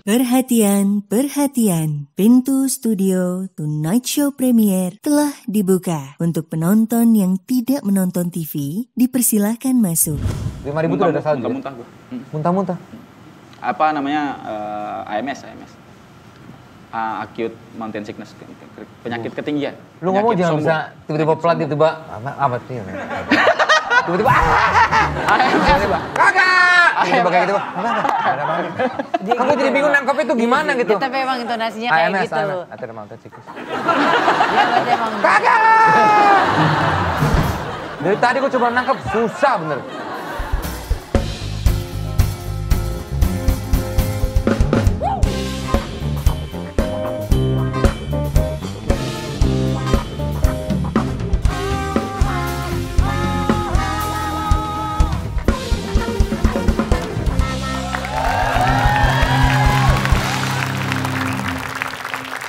Perhatian, perhatian. Pintu studio Tonight Show Premier telah dibuka. Untuk penonton yang tidak menonton TV, dipersilahkan masuk. 5.000 tuh udah salju. Muntah-muntah gue. Muntah-muntah. Apa namanya? AMS. Acute Mountain Sickness, penyakit ketinggian. Lu ngomong jangan bisa tiba-tiba pelan, tiba-tiba apa sih? Tiba-tiba tiba-tiba kagak! Tiba-tiba kayak gitu. Apa? Kamu jadi bingung nangkep itu gimana gitu. Tapi emang intonasinya kayak AMS, gitu. Acute Mountain Sickness. Iya, berarti emang. Kagak! Dari tadi gue coba nangkep, susah bener.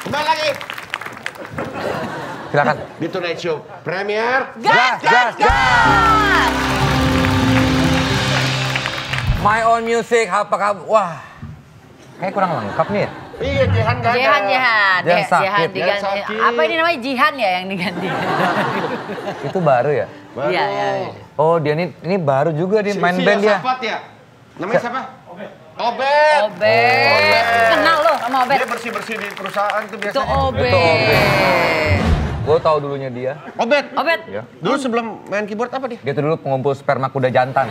Kembali lagi Silakan. di Tonight Show Premier. Gas! My Own Music, apa kabar? Wah, kayak kurang lengkap nih ya. Iya, Jihan gak ada. Jihan sakit. diganti. Jihan sakit. Apa ini namanya Jihan ya yang diganti? Itu baru ya? Baru. Iya. Oh, dia ini baru juga dia main Si band dia. Yosafat ya? Namanya siapa? Obet. Obet. Kenal lo sama Obet? Dia bersih-bersih di perusahaan tuh Itu biasanya. Obet. Gue tahu dulunya dia. Obet. Ya. Dulu sebelum main keyboard apa dia? Dia tuh dulu pengumpul sperma kuda jantan.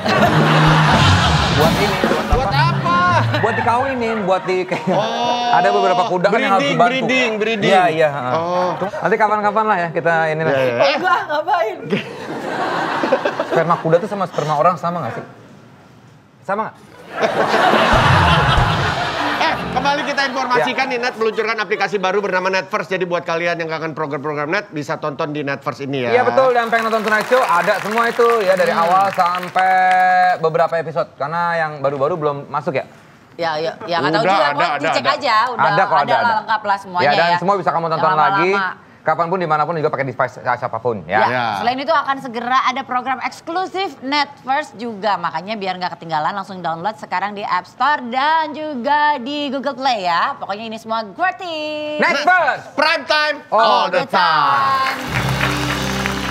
Buat ini, Buat apa? buat dikawinin, buat di ada beberapa kuda kan yang harus dibantu. breeding. Iya. Oh. Nanti kapan-kapan lah ya kita ini lah. Enggak, ngapain? Sperma kuda tuh sama sperma orang sama nggak sih? Sama nggak? Kembali kita informasikan nih, Net meluncurkan aplikasi baru bernama Netverse. Jadi buat kalian yang kangen program-program Net bisa tonton di Netverse ini ya. Iya betul, dan pengen nonton Tonight Show ada semua itu ya dari awal sampai beberapa episode. Karena yang baru-baru belum masuk ya. Ya nggak tahu Udah, juga, ada, dicek ada. aja. Udah Ada kok, ada. lengkap lah semuanya Ya ya. dan semua bisa kamu tonton Yang lagi. lama-lama. Kapanpun, dimanapun juga pakai device siapapun ya. Ya. Selain itu akan segera ada program eksklusif Netverse juga. Makanya biar nggak ketinggalan langsung download sekarang di App Store dan juga di Google Play ya. Pokoknya ini semua gratis. Netverse! Prime time All all the time.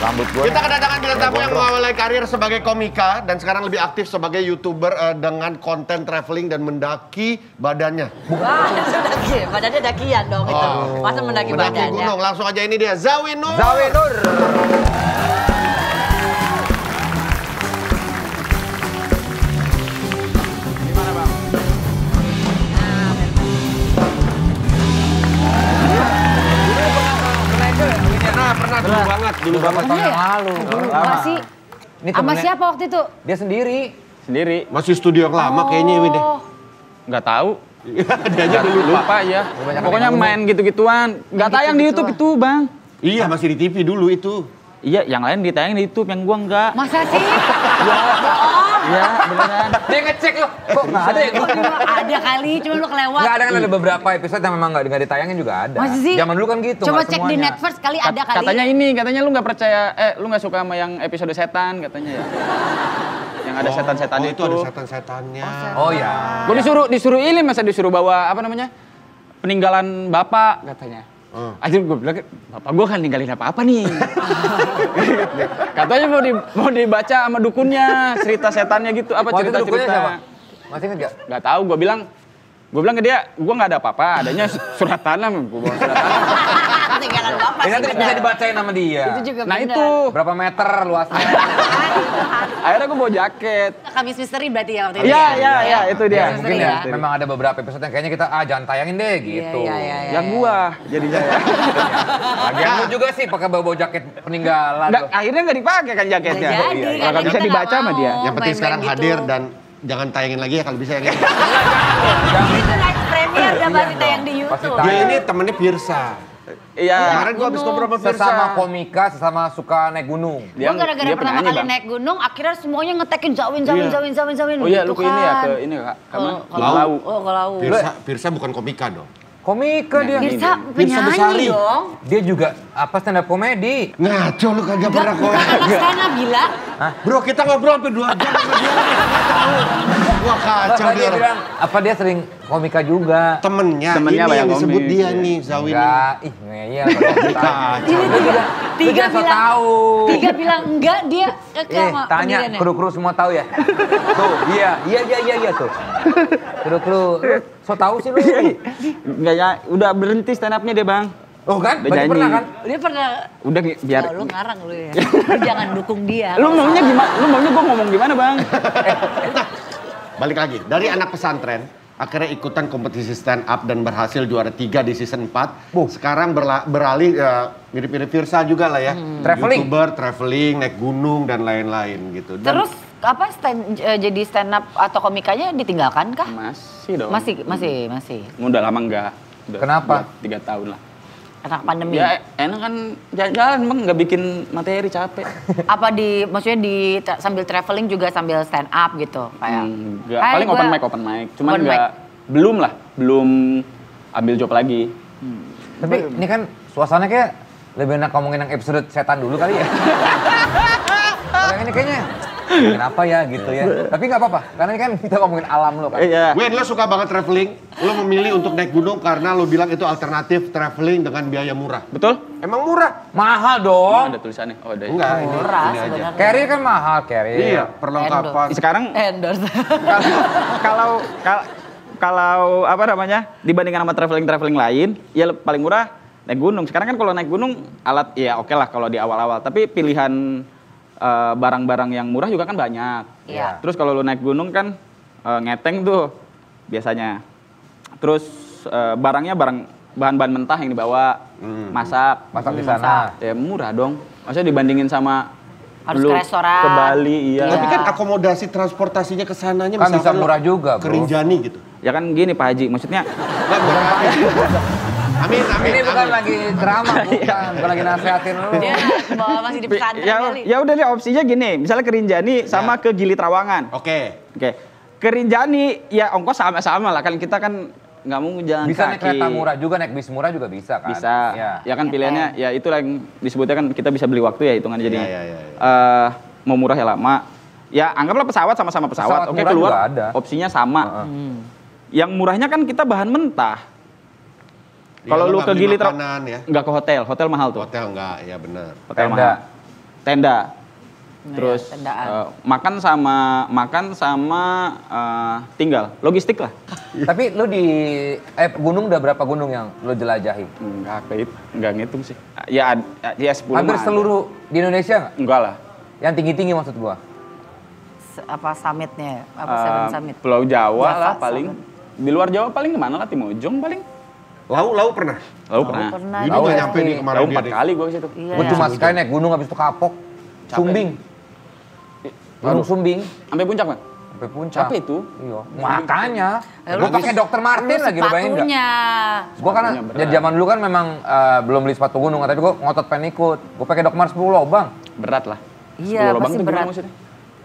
Rambut gue. Kita kedatangan bintang tamu yang mengawali karir sebagai komika dan sekarang lebih aktif sebagai YouTuber dengan konten traveling dan mendaki badannya. Wah, itu daki. Badannya dakian dong itu. Masa mendaki badannya. gunung. Langsung aja ini dia, Zawi Nur. Zawi Nur. Pernah dulu banget. Tahun yang lalu. Masih Ini sama temennya- siapa waktu itu? Dia sendiri. Sendiri. Masih studio yang lama kayaknya ini deh. Nggak tahu. Dia aja dulu Lupa ya. Banyak Pokoknya yang main gitu-gituan. Nggak tayang di YouTube itu, Bang. Iya, masih di TV dulu itu. Iya, yang lain ditayang di YouTube, yang gua enggak. Masa sih? Iya, beneran. Dia ngecek loh. Kok nggak ada ya? Ada kali, cuma lu kelewat. Nggak ada kan, ada beberapa episode yang memang nggak ditayangin juga ada. Masa sih? Zaman dulu kan gitu. Coba nggak cek di semuanya. Netverse kali ada kali. Katanya lu nggak percaya, lu nggak suka sama yang episode setan katanya ya. Yang ada setan-setan Oh, itu. itu ada setan-setannya. Oh ya. Gua disuruh ini, masa disuruh bawa apa namanya? Peninggalan bapak katanya. Aja gue bilang, bapak gue kan ninggalin apa-apa nih. Katanya mau dibaca sama dukunnya, cerita setannya gitu, apa Waktu itu dukunnya cerita-cerita. siapa? Masih inget gak? Gak tahu, gue bilang ke dia, gue nggak ada apa-apa, adanya surat tanah, gue bawa surat tanah. Ketinggalan bapak Ini sih. nanti bisa bener. dibacain sama dia. Itu juga Nah bener. itu, Berapa meter luasnya? akhirnya gue bawa jaket. Kamis misteri berarti ya waktu itu. Iya, itu dia. Ya, mungkin ya, ya. memang ada beberapa episode yang kayaknya kita jangan tayangin deh gitu. Iya. Yang gua jadinya ya. Lagian lu juga sih pakai bawa jaket peninggalan Nggak, tuh. akhirnya nggak dipakai kan jaketnya. Nggak jadi, Iya, karena nggak bisa kita dibaca nggak sama dia. mau. Yang penting main-main sekarang gitu. hadir dan jangan tayangin lagi ya kalau bisa yang ini. Itu night premier udah pasti tayang di Pasti YouTube. tayang. Dia ini temennya Pirsa. Iya. Kemarin gua habis ngobrol sama Pirsa. Sesama komika, sesama suka naik gunung. Gua gara-gara dia pertama penyanyi, kali Bang. naik gunung, akhirnya semuanya ngetekin zawin. Oh iya, gitu lu ke ini ya, kan. ke ini Kak. Kamu Lau. Oh, ke laut. Pirsa bukan komika dong. Komika dia. Tirsa Tirsa Besari. penyanyi dong. Dia juga stand up komedi. Ngaco lu kagak pernah kok. Stand up gila. Bro, kita ngobrol sampai 2 jam sama dia. Wah kacau Dia dia orang. bilang, apa dia sering komika juga. Temennya Temennya ini banyak yang disebut komik. dia nih, Zawi nih. Enggak, ih ngeyel. Kacau. Tiga Dia bilang, tahu. Tiga bilang enggak, dia sama Tanya, pendiriannya. kru-kru semua tahu ya? Tuh, iya tuh. Kru-kru, so tahu sih lu. Enggak ya, udah berhenti stand up-nya dia, Bang. Oh kan, Udah berarti janji. pernah kan? Dia pernah, Udah biar lu ngarang lu ya. Lu jangan dukung dia. Lu maunya gimana? Lu maunya gua ngomong gimana, Bang? Balik lagi, dari anak pesantren, akhirnya ikutan kompetisi stand up dan berhasil juara 3 di season 4. Sekarang beralih mirip-mirip Tirsa juga lah ya. Traveling. YouTuber, traveling, naik gunung dan lain-lain gitu. Dan Terus apa jadi stand up atau komikanya ditinggalkan kah? Masih dong. Masih. Udah lama enggak. Udah Kenapa? 3 tahun lah. Karena pandemi. Ya enak kan jalan-jalan, Bang, nggak bikin materi, capek. Apa maksudnya sambil traveling juga sambil stand up gitu kayak. Enggak, "Hai, paling gua-" open mic. Cuman Open enggak, belum ambil job lagi. Tapi ini kan suasananya kayak lebih enak ngomongin yang episode setan dulu kali ya. Kalau yang ini kayaknya kenapa ya gitu ya. Tapi nggak apa-apa, karena ini kan kita ngomongin alam lo kan. Iya. Wen, lo suka banget traveling, lo memilih untuk naik gunung karena lo bilang itu alternatif traveling dengan biaya murah. Betul? Emang murah? Mahal dong. Ada tulisannya. Oh, ada. Enggak, Murah ini aja. sebenarnya. Carrier kan mahal, carrier. Iya, perlengkapan. Sekarang Endorse. kalau apa namanya, dibandingkan sama traveling lain, ya paling murah naik gunung. Sekarang kan kalau naik gunung alat ya oke lah kalau di awal-awal, tapi pilihan barang-barang yang murah juga kan banyak. Iya. Terus kalau lu naik gunung kan ngeteng tuh biasanya. Terus barangnya bahan-bahan mentah yang dibawa, masak Masak di sana. ya murah dong. Maksudnya dibandingin sama Harus lu ke restoran. ke Bali, iya. Tapi kan akomodasi transportasinya ke sananya Kan bisa misalkan lo murah juga, bro. ke Rinjani gitu. Ya kan gini Pak Haji, maksudnya Amin. Ini bukan lagi drama, bukan lagi nasehatin lu. Dia bawa masih di pesantren kali. ya udah deh opsinya gini, misalnya ke Rinjani sama ke Gili Trawangan. Oke. Oke. Ke Rinjani ya ongkos sama-sama lah, kan kita kan nggak mau jalan Bisa naik kaki. kereta murah juga, naik bis murah juga bisa kan? Bisa. Ya kan pilihannya ya itulah yang disebutnya kan kita bisa beli waktu ya hitungannya jadi. Iya. Mau murah ya lama. Ya anggaplah pesawat sama-sama pesawat. Pesawat Oke, murah keluar juga ada. opsinya sama. Yang murahnya kan kita bahan mentah. Kalau Iya, lu nggak ke beli Gili makanan ya. nggak ke hotel mahal tuh. Hotel enggak, ya benar. Hotel Tenda. mahal. Tenda. Nah, Terus ya, tendaan. makan sama tinggal, logistik lah. Tapi lu di gunung udah berapa gunung yang lu jelajahi? Enggak ngitung sih. Ya 10 Hampir mah ada. seluruh di Indonesia nggak? Enggak lah. Yang tinggi-tinggi maksud gua. Apa summitnya? Apa Seven Summit? Pulau Jawa Java, lah paling. Di luar Jawa paling kemana lah, Timojong paling. Lau pernah? Lalu pernah. Pernah. Ini Tahu nggak ya, nyampe nih kemarin Lalu dia 4 deh. kali gua ke situ. Iya. Gua cuma sekali naik gunung habis itu kapok. Sumbing. Gunung Sumbing Sampai puncak, Bang? sampai puncak. Capek itu. Iya. Makanya Lu gua pakai Dr. Martin lagi, lu bayangin enggak? sepatunya. Gua kan Sepatunya berat. dari zaman dulu kan memang belum beli sepatu gunung, tapi gua ngotot pengen ikut. Gua pakai Dokmar 10 lobang. Berat lah. Iya, 10 lubang pasti tuh gimana berat. maksudnya?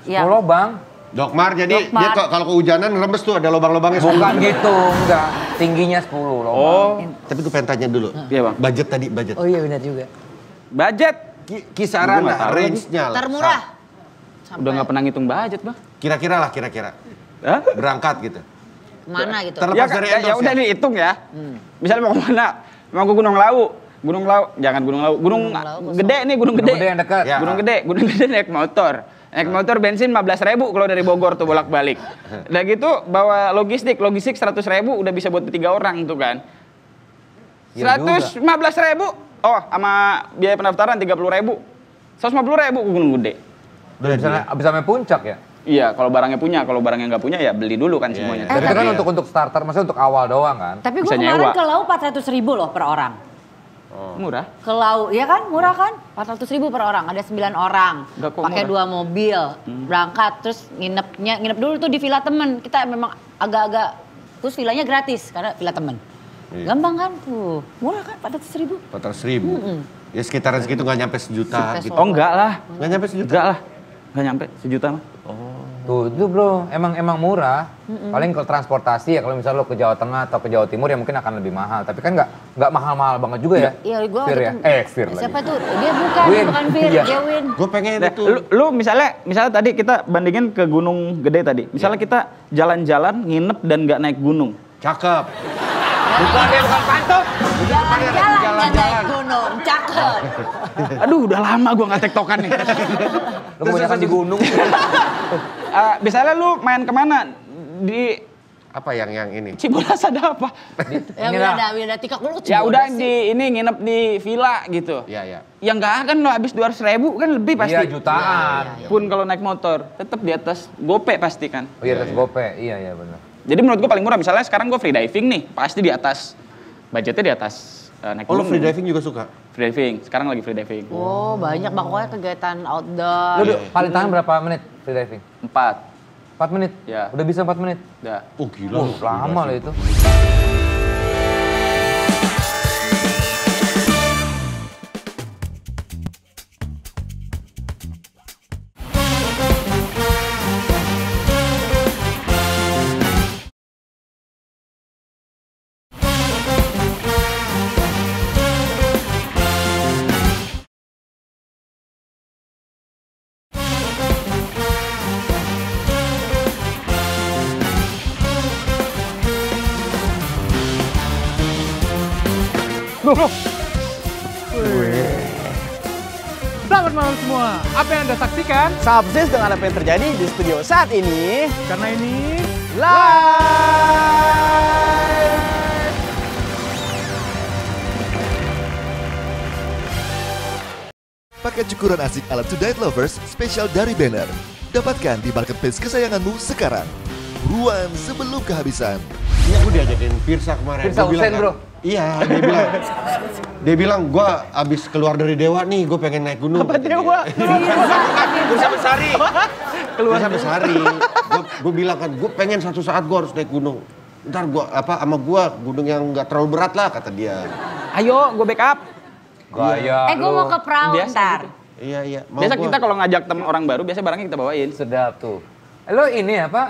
10 Iya. lobang. Dokmar, jadi Dokmar. dia kalau kehujanan rembes tuh ada lubang-lubangnya. Bukan gitu, enggak. Tingginya 10 lobang. Oh, Tapi gue pengen tanya dulu. iya, Bang. Budget tadi, budget. Oh iya benar juga. Budget. Kisaran Gua nggak lah, tahu range-nya lah. Termurah. Udah nggak pernah ngitung budget, Bang. Kira-kira lah, kira-kira. Hah? Berangkat gitu. Mana gitu? Terlepas dari ya endorse udah ya. dihitung ya. Misalnya mau kemana? Mau ke Gunung Lawu. Gunung Lawu, jangan Gunung Lawu. Gunung Lawu, gede nih, Gunung Gede. Gunung Gede yang dekat. Ya. Gunung Gede naik motor. Naik motor bensin 15.000 kalau dari Bogor tuh bolak-balik. Udah gitu bawa logistik 100.000 udah bisa buat 3 orang tuh kan. Iya 115.000. Oh, sama biaya pendaftaran 30.000. 150.000 ke Gunung Gede. Udah bisa sampai puncak ya? Iya, kalau barangnya punya, kalau barangnya nggak punya ya beli dulu kan Iya, semuanya. iya. Tapi itu kan Iya. untuk starter, maksudnya untuk awal doang kan? Tapi gue Bisa kemarin nyewa. ke Lau 400.000 loh per orang. Murah. Ke Lau, ya kan? Murah kan? 400.000 per orang, ada 9 orang. Nggak kok Pakai murah. 2 mobil, berangkat terus nginep dulu tuh di villa temen. Kita memang agak-agak, terus villanya gratis karena villa temen. Iya. Gampang kan tuh, murah kan 400.000. 400.000. Ya sekitaran segitu nggak nyampe sejuta Sukses gitu. Oh enggak lah. Nggak nyampe sejuta? Enggak lah. Enggak nyampe sejuta mah. Tuh, itu bro, emang murah. Paling ke transportasi ya, kalau misalnya lo ke Jawa Tengah atau ke Jawa Timur ya mungkin akan lebih mahal. Tapi kan nggak mahal-mahal banget juga ya. Iya, gue Fir ya? Fir lagi. Siapa tuh? Dia bukan Fir, Iya. dia Win. Gue pengen itu. Lu misalnya tadi kita bandingin ke Gunung Gede tadi. Misalnya kita jalan-jalan, nginep dan nggak naik gunung. Cakep. Bukan pantut. Jalan-jalan naik gunung, cakep. Aduh, udah lama gua nggak tektokan nih. Lo kebanyakan di gunung. Misalnya lu main kemana? Di Apa yang ini? Cibodas ada apa? Ya udah tikak dulu. Ya udah nginep di villa gitu. Iya. Ya nggak akan lo habis 200.000 kan lebih pasti. Iya, jutaan. Pun kalau naik motor tetap di atas gope pasti kan. Oh iya, atas gope. Iya benar. Jadi menurut gua paling murah. Misalnya sekarang gua free diving nih, pasti di atas budgetnya di atas naik Oh, lo gunung. free diving juga suka? Free diving. Sekarang lagi free diving. Oh, banyak pokoknya kegiatan outdoor. Lo paling tahan berapa menit free diving? 4. 4 menit? Ya. Udah bisa 4 menit? Udah. Oh gila. Lama lah itu. Selamat malam semua. Apa yang Anda saksikan? Subsis dengan apa yang terjadi di studio saat ini. Karena ini Live! Paket cukuran asik ala Tonight Lovers spesial dari Banner. Dapatkan di marketplace kesayanganmu sekarang. Buruan sebelum kehabisan. Iya, gue diajakin Pirsa kemarin. Pirsa Gua bilang Hussein, bro. Iya, dia bilang gue abis keluar dari Dewa nih, gue pengen naik gunung. Apa Dewa? Pirsa Besari. Pirsa Besari. Gue bilang kan, gue pengen suatu saat gue harus naik gunung. Ntar gue sama gue gunung yang nggak terlalu berat lah kata dia. Ayo, gue backup. Gaya Gue mau ke perahu Biasa ntar. gitu. Iya. Mau Biasa gua. kita kalau ngajak temen orang baru, biasa barangnya kita bawain. Sedap tuh. Lo ini apa?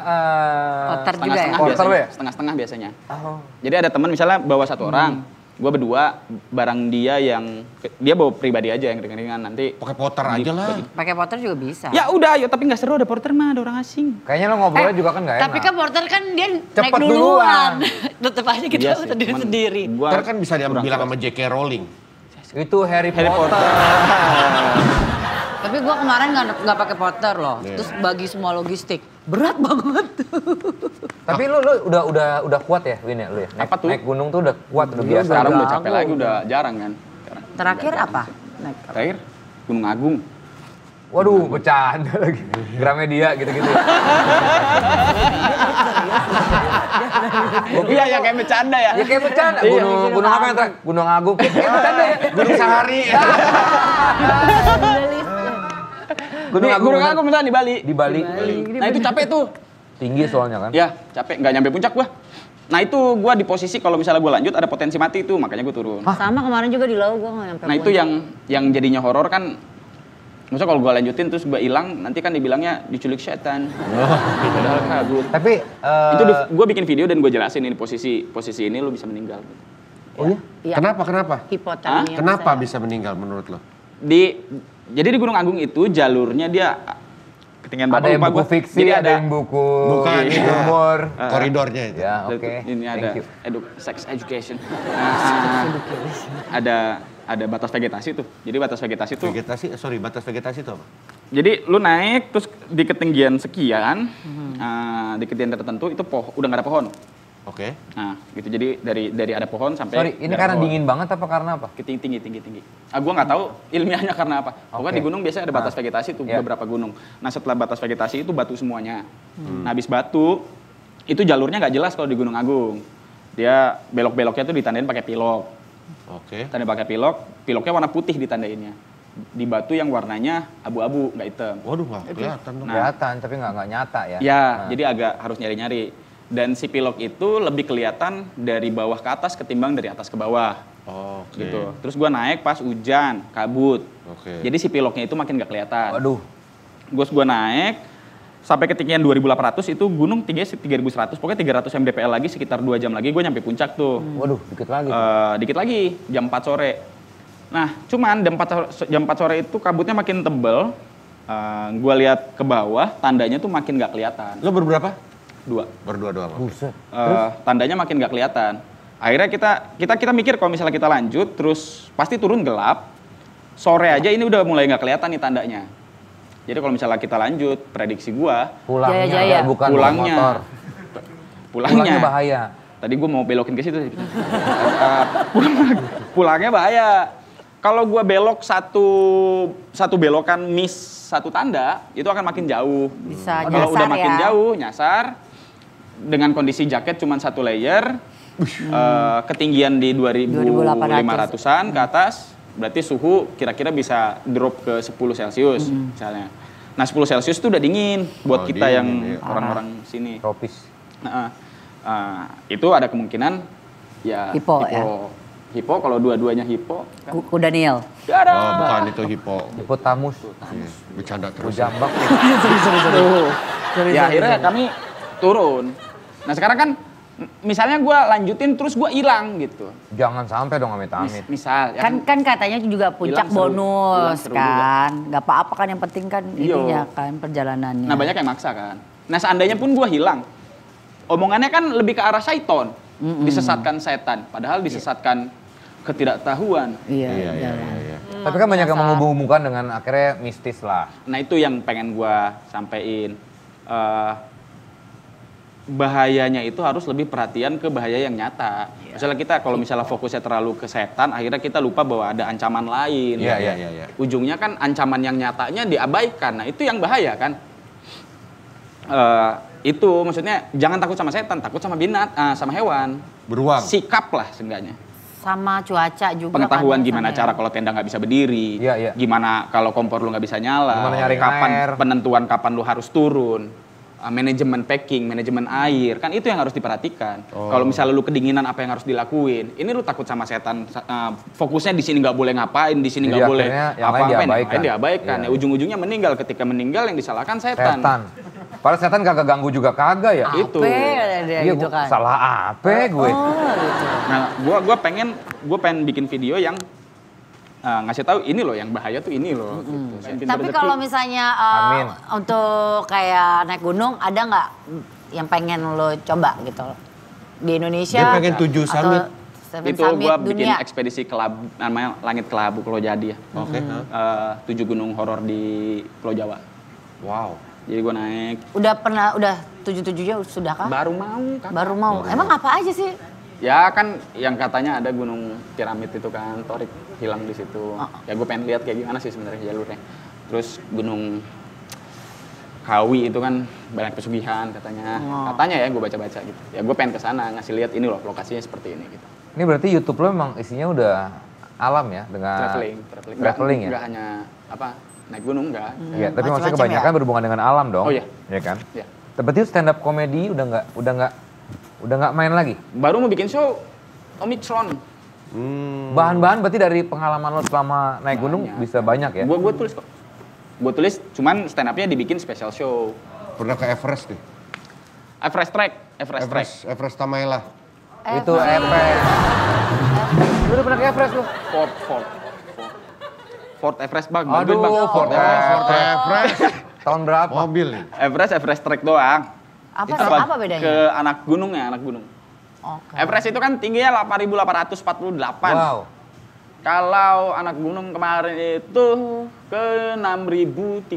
Porter juga ya? Setengah-setengah Porter biasanya. lo ya? Setengah-setengah biasanya. Oh. Jadi ada teman misalnya bawa satu orang, gue berdua, barang dia yang dia bawa pribadi aja yang ringan-ringan nanti. Pakai porter aja lah. Pakai porter juga bisa. Ya udah, ayo tapi nggak seru ada porter mah ada orang asing. Kayaknya lo ngobrolnya juga kan nggak enak. Tapi kan porter kan dia naik Cepet duluan. Tetep aja kita Iya sih, sendiri cuman sendiri. gua Ntar kan bisa dia kurang bilang suka. sama J.K. Rowling. Itu Harry Potter. Tapi gue kemarin nggak pakai porter loh. Terus bagi semua logistik berat banget. Tapi lo udah kuat ya, Win ya, lo ya? Naik, Apa tuh? naik gunung tuh udah kuat, udah biasa. Sekarang udah Jago. capek lagi, udah jarang kan. Sekarang. Terakhir apa? Naik. Terakhir Gunung Agung. Waduh, bercanda lagi. Gramedia gitu-gitu. Iya ya kayak bercanda ya. Ya kayak bercanda. Iya. Gunung apa yang terakhir? Gunung Agung. Kayak bercanda ya. Gunung Sahari. Gunung Agung misalnya di Bali. Di Bali. Nah itu capek tuh. Tinggi soalnya kan. Ya capek, nggak nyampe puncak gua. Nah itu gua di posisi kalau misalnya gua lanjut ada potensi mati tuh, makanya gua turun. Sama kemarin juga di laut gue nggak nyampe. Nah itu yang jadinya horor kan. Maksudnya kalau gua lanjutin terus gua hilang, nanti kan dibilangnya diculik setan. Padahal kabur. Tapi Itu gua bikin video dan gua jelasin ini posisi ini lu bisa meninggal. oh iya? Iya. Kenapa? Hipotermia. Kenapa bisa meninggal menurut lo? Jadi di Gunung Agung itu jalurnya dia ketinggian Ada yang lupa buku gua. fiksi, Jadi ada yang buku Bukan, itu. humor. Koridornya itu. Ya, oke. Ini ada Thank you. sex education. Ada batas vegetasi tuh. Jadi batas vegetasi tuh. Batas vegetasi itu apa? Jadi lu naik terus di ketinggian sekian, di ketinggian tertentu itu udah nggak ada pohon. Oke. Nah, gitu. Jadi dari ada pohon sampai Sorry, ini nggak ada karena pohon. dingin banget apa karena apa? Tinggi. Gua nggak tahu ilmiahnya karena apa. Pokoknya Oke. di gunung biasanya ada batas vegetasi tuh, Ya. beberapa gunung. Nah setelah batas vegetasi itu batu semuanya. Nah habis batu, itu jalurnya nggak jelas kalau di Gunung Agung. Dia belok-beloknya tuh ditandain pakai pilok. Oke. Tanda pakai piloknya warna putih ditandainnya. Di batu yang warnanya abu-abu, nggak hitam. Waduh, nggak kelihatan dong. Kelihatan tapi nggak nyata ya. Ya, Nah. jadi agak harus nyari-nyari. Dan si pilok itu lebih kelihatan dari bawah ke atas ketimbang dari atas ke bawah. Oke. Gitu. Terus gua naik pas hujan, kabut. Oke. Jadi si piloknya itu makin gak kelihatan. Waduh. Gua naik, sampai ketinggian 2.800 itu gunung tingginya 3.100, pokoknya 300 mdpl lagi, sekitar 2 jam lagi gue nyampe puncak tuh. Waduh, dikit lagi. Dikit lagi, jam 4 sore. Nah, cuman jam 4 sore itu kabutnya makin tebel. Gue lihat ke bawah, tandanya tuh makin gak kelihatan. Lo berberapa? 2. Berdua doang. Buset. Tandanya makin gak kelihatan. Akhirnya kita mikir kalau misalnya kita lanjut, terus pasti turun gelap. Sore aja ini udah mulai gak kelihatan nih tandanya. Jadi kalau misalnya kita lanjut, prediksi gua Jaya. bukan pulangnya motor. Pulangnya bahaya. Tadi gua mau belokin ke situ. Pulangnya bahaya. Kalau gua belok satu belokan miss satu tanda, itu akan makin jauh. Bisa Kalau udah nyasar makin ya. jauh, nyasar. Dengan kondisi jaket cuma 1 layer, ketinggian di 2.500-an ke atas. Berarti suhu kira-kira bisa drop ke 10 Celcius misalnya. Nah 10 Celcius itu udah dingin buat kita dingin, yang iya. orang-orang sini. Tropis. Itu ada kemungkinan ya Hipo, ya? Hipo kalau dua-duanya hipo. Kan. Kuda Nil. Gak ada. Oh, bukan itu hipo. Hipotamus. Iya, bercanda terus. Jambak. Ya akhirnya kami turun. Nah sekarang kan misalnya gue lanjutin terus gue hilang gitu. Jangan sampai dong amit-amit. Misal ya Kan katanya juga puncak Hilang seru. bonus Hilang seru kan. Gak apa-apa kan, yang penting kan Iya. ininya kan perjalanannya. Nah banyak yang maksa kan. Nah seandainya pun gue hilang, omongannya kan lebih ke arah syaiton, disesatkan setan. Padahal disesatkan ketidaktahuan. Iya. Tapi kan banyak yang menghubung-hubungkan dengan akhirnya mistis lah. Nah itu yang pengen gue sampein. Bahayanya itu harus lebih perhatian ke bahaya yang nyata. Misalnya kita kalau misalnya fokusnya terlalu ke setan, akhirnya kita lupa bahwa ada ancaman lain. Iya. Ujungnya kan ancaman yang nyatanya diabaikan. Nah itu yang bahaya kan. Itu maksudnya jangan takut sama setan, takut sama sama hewan. Beruang. Sikap lah seenggaknya. Sama cuaca juga. Pengetahuan kan, gimana ya. cara kalau tenda nggak bisa berdiri, Iya. gimana kalau kompor lu nggak bisa nyala, Gimana nyaring kapan air. penentuan kapan lu harus turun, manajemen packing, manajemen air, kan itu yang harus diperhatikan. Kalau misalnya lu kedinginan apa yang harus dilakuin, ini lu takut sama setan, fokusnya di sini nggak boleh ngapain, di sini nggak Jadi boleh akhirnya yang lain apa-apain, yang diabaikan. lain diabaikan. Iya. Ya, ujung-ujungnya meninggal, ketika meninggal yang disalahkan setan. Padahal setan kagak ganggu juga kagak ya. Itu. Dia Iya, gitu kan. salah apa gue? Nah, gua pengen bikin video yang ngasih tahu ini loh yang bahaya tuh ini loh. Gitu. Yang pintar Tapi rezeki. kalau misalnya Amin. untuk kayak naik gunung, ada nggak yang pengen lo coba gitu di Indonesia? Dia pengen 7 summit. itu gue bikin ekspedisi namanya Langit Kelabu Pulau Jadi ya. Oke. 7 gunung horor di Pulau Jawa. Wow. Jadi gue naik. Udah 7-7-nya sudah kah? Baru mau. Kak. Baru mau. Emang apa aja sih? Ya kan yang katanya ada gunung piramid itu kan, Torik hilang di situ. Ya gue pengen lihat kayak gimana sih sebenarnya jalurnya. Terus gunung Kawi itu kan banyak pesugihan katanya. Katanya ya gue baca-baca gitu. Ya gue pengen ke sana ngasih lihat ini loh lokasinya seperti ini gitu. Ini berarti YouTube lo memang isinya udah alam ya dengan traveling ya. Enggak hanya apa naik gunung enggak. Iya, tapi maksudnya macam-macam kebanyakan ya? berhubungan dengan alam dong. Oh iya. Iya kan? Iya. Berarti stand up comedy udah nggak main lagi. Baru mau bikin show Omicron. Bahan-bahan berarti dari pengalaman lo selama naik gunung Banyak. bisa banyak ya. Gue tulis kok. Gue tulis, cuman stand up-nya dibikin special show. Pernah ke Everest nih? Everest Trek. Everest Tamaila. Itu Everest. Lu udah pernah ke Everest lu? Fort Everest bang. Aduh, Bang. Fort Everest. Everest. Tahun berapa? Mobil nih. Everest Trek doang. Apa bedanya? Ke anak gunung. Oke. Everest itu kan tingginya 8.848. Wow. Kalau anak gunung kemarin itu ke 6.300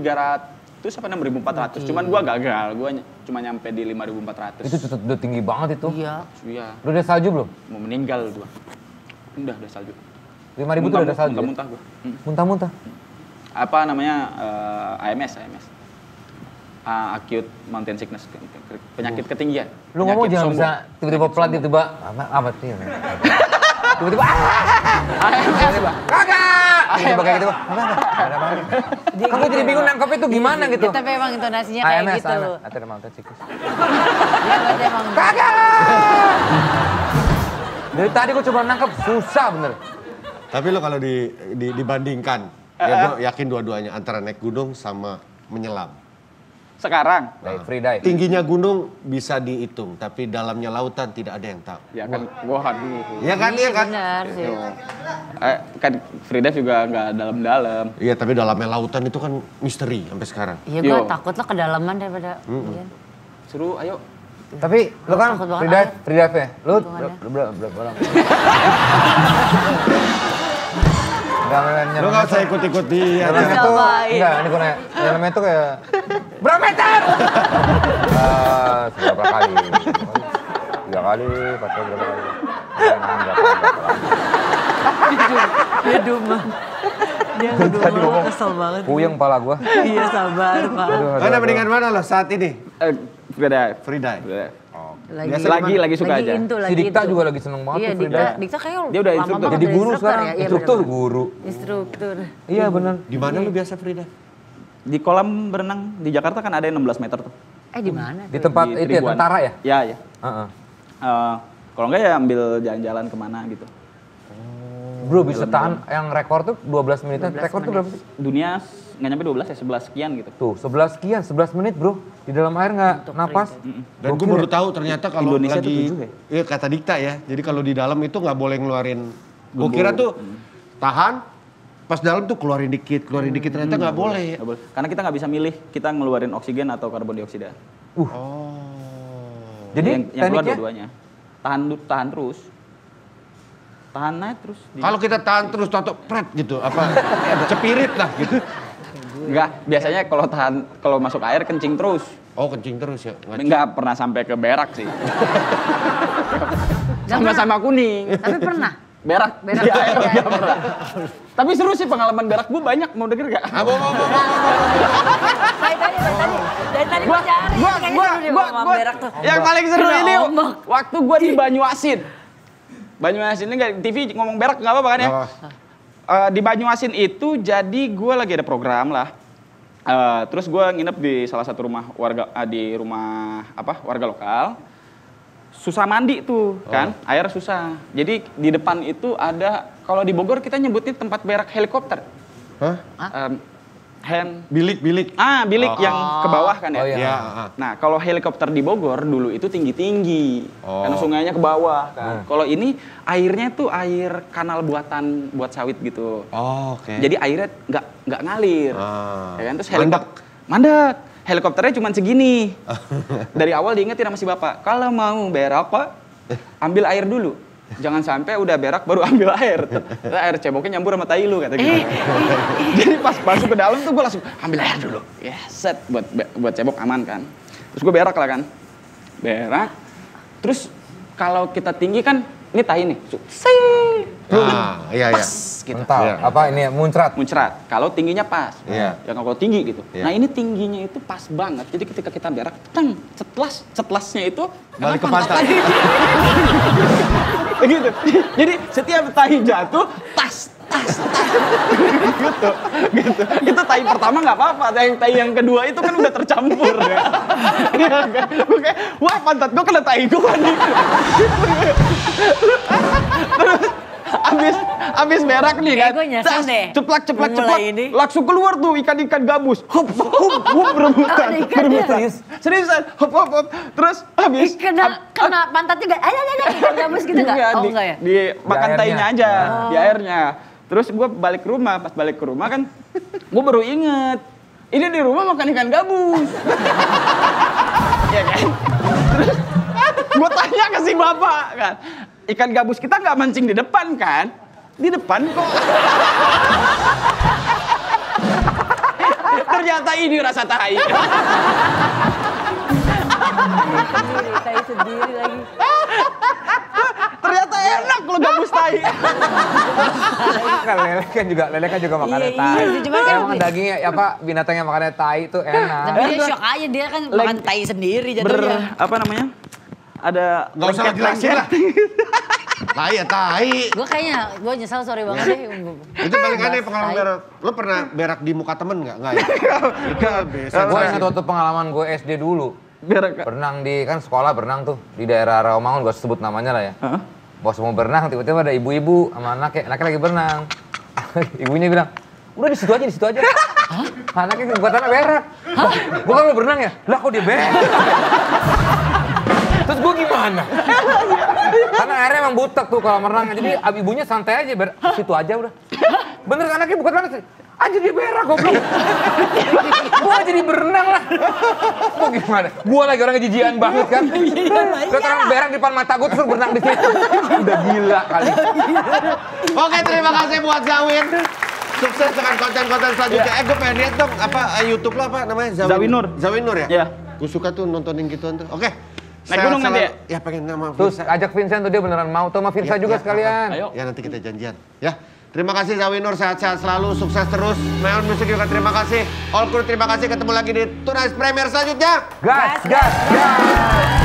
sampai 6.400. Cuman gua gagal, gua cuma nyampe di 5.400. Itu udah tinggi banget itu. Iya. Iya, Lu udah salju belum? mau meninggal gua. Udah salju. 5.000 tuh udah salju. ya? Muntah gua. Muntah-muntah. Apa namanya AMS. Acute Mountain Sickness, penyakit ketinggian. Lu ngomong Penyakit jangan sombong. bisa tiba-tiba pelan tiba-tiba apa sih? Tiba-tiba tiba-tiba kagak. Tiba-tiba kayak gitu. Apa? Ada apa? Kan gue jadi bingung nangkepnya tuh gimana gitu. Tapi emang intonasinya kayak AMS, gitu. Ada Mountain Sickness. Iya, berarti emang. Kagak. Dari tadi gue coba nangkep susah bener. Tapi lo kalau dibandingkan, ya gue yakin dua-duanya antara naik gunung sama menyelam. Sekarang. Free dive. Tingginya gunung bisa dihitung, tapi dalamnya lautan tidak ada yang tahu. Ya kan, waduh. Ya kan, iya kan? Benar sih. Kan free dive juga nggak dalam-dalam. Iya, tapi dalamnya lautan itu kan misteri sampai sekarang. Iya gue Yo. takut lo kedalaman daripada Ian. Seru, ayo. Tapi lu kan Takut banget, free dive ya? Lu Hitungannya. berapa orang? Enggak, Lu gak usah ikut-ikut dia. Dalamnya tuh, Cobain. enggak, ini gue nanya. Dalamnya tuh kayak, berapa meter? Berapa kali? 3 kali, 4 kali, berapa kali? Aduh, Bang. Dia Tadi ngomong, kesel banget. puyeng pala gue. Iya, sabar, Pak. Mana mendingan mana lo saat ini? Free dive. Free dive. Free dive. Lagi suka aja. Si Dikta juga lagi seneng banget Iya, tuh free dive. Dikta kayaknya Dia udah lama instruktur. banget Jadi udah guru sekarang, ya? Iya, instruktur benar. guru. Instruktur. Iya benar. Di mana lu biasa free dive? Di kolam berenang di Jakarta kan ada yang 16 meter tuh. Di mana? Di tempat Di itu ya, Tribuan. tentara ya? Ya, ya. Heeh. Kalau enggak ya ambil jalan-jalan kemana gitu. Bro bisa tahan yang rekor tuh 12 menit. 12 Rekor tuh menit. berapa sih? Dunia nggak nyampe 12 ya, 11 sekian gitu. Tuh 11 sekian, 11 menit bro. Di dalam air nggak napas. Dan gue baru tahu ternyata kalau Indonesia tuh lagi, 7 ya? iya kata Dikta ya. Jadi kalau di dalam itu nggak boleh ngeluarin. Gue kira tuh tahan, pas dalam tuh keluarin dikit ternyata nggak boleh. Nggak boleh. Karena kita nggak bisa milih kita ngeluarin oksigen atau karbon dioksida. Jadi yang keluar tekniknya dua-duanya. Tahan terus. Tahan naik terus. Kalau kita tahan terus tato pret gitu, apa cepirit lah gitu. Enggak, biasanya kalau masuk air kencing terus. Oh kencing terus ya. Enggak pernah sampai ke berak sih. Sama-sama kuning. Tapi pernah. Berak. Berak. Di air nggak pernah. Tapi seru sih pengalaman berak gue banyak, mau denger gak? Dari tadi gue cari. Kayaknya seru deh ngomong berak tuh. Yang paling seru Kena ini ombak. waktu gue di Banyuasin. Banyuasin ini nggak TV ngomong berak nggak apa-apa kan ya? Di Banyuasin itu jadi gue lagi ada program lah. Terus gue nginep di salah satu rumah warga warga lokal. Susah mandi tuh kan, air susah. Jadi di depan itu ada, kalau di Bogor kita nyebutnya tempat berak helikopter. Hah? Bilik. Bilik. Bilik yang ke bawah kan ya. Oh, iya. Ya. Nah, kalau helikopter di Bogor dulu itu tinggi-tinggi. Karena sungainya ke bawah kan. Kalau ini airnya tuh air kanal buatan buat sawit gitu. Oh, oke. Jadi airnya nggak ngalir. Ya kan? Terus mandek. Helikopternya cuma segini. Dari awal diingetin sama si bapak, kalau mau berak Pak, ambil air dulu. Jangan sampai udah berak baru ambil air. Air ceboknya nyampur sama tai lu kata gitu. Jadi pas masuk ke dalam tuh gue langsung ambil air dulu. Ya set buat cebok aman kan. Terus gue berak lah kan. Berak. Terus kalau kita tinggi kan ini tai nih. Iya. Pas gitu. mental. Iya. Apa ini ya, muncrat. Kalau tingginya pas. Iya. Ya kalau tinggi gitu. Iya. Nah ini tingginya itu pas banget. Jadi ketika kita berak, cetlasnya itu Balik ke pantat. Begitu. Jadi setiap tai jatuh, tas. gitu. Itu tai pertama nggak apa-apa. Tai yang kedua itu kan udah tercampur ya. Gue kayak, wah pantat gue kena tai gue nih. Terus abis berak nih kan. Gue nyesel deh. Ceplak. Mulai ini. Langsung keluar tuh ikan-ikan gabus. Hop berebutan. Ada ikannya. Seriusan. Hop. Terus habis. Kena pantat juga. Ikan gabus gitu nggak? Oh enggak ya? Di makan Di tainya airnya. aja, di airnya. Terus gue balik ke rumah, pas balik ke rumah kan, gue baru inget, ini di rumah makan ikan gabus. Ya kan? Terus gue tanya ke si bapak kan, ikan gabus kita nggak mancing di depan kan? Di depan kok. Ternyata ini rasa tai. Tai sendiri lagi. Ternyata enak lo gabus tai. Kan lele kan juga makannya Iya, tai. iya, cuma kan- Emang dagingnya apa binatang yang makannya tai itu enak. Tapi dia shock aja, dia kan makan tai sendiri jatuhnya. Apa namanya? Ada Nggak usah jelasin lah. Tai. Gue kayaknya, gue nyesal sorry banget deh. Itu paling aneh pengalaman berak. Lo pernah berak di muka temen nggak? Nggak ya? Itu biasa. Gue ingat waktu pengalaman gue SD dulu. Berenang di, kan sekolah berenang tuh. Di daerah Rawamangun, gue sebut namanya lah ya. Bos mau berenang, tiba-tiba ada ibu-ibu sama anaknya lagi berenang. Ibunya bilang, udah di situ aja. Anaknya buat anak berak. Gue kan mau berenang ya, lah kok dia berak? Terus gue gimana? Karena airnya emang butek tuh kalau merenang. Jadi ibunya santai aja, situ aja udah. Bener anaknya bukan mana sih? Aja dia berak goblok. Gua jadi berenang lah. Mau gimana? Gua lagi orang jijian banget kan. Lihat orang berak di depan mata gua terus berenang di situ. Udah gila kali. Oke, terima kasih buat Zawin. Sukses dengan konten-konten selanjutnya. Gue pengen lihat dong apa YouTube lo apa namanya? Zawinur. Zawinur ya? Iya. Gue suka tuh nontonin gituan tuh. Oke. Naik gunung nanti ya? Ya pengen nama Terus ajak Vincent tuh dia beneran mau. Tuh sama Vinsa juga sekalian. Ayo. Ya nanti kita janjian. Ya. Terima kasih Zawinur, sehat-sehat selalu, sukses terus. Neon Music juga terima kasih. All Crew terima kasih. Ketemu lagi di Tonight Premier selanjutnya. Gas, gas, gas.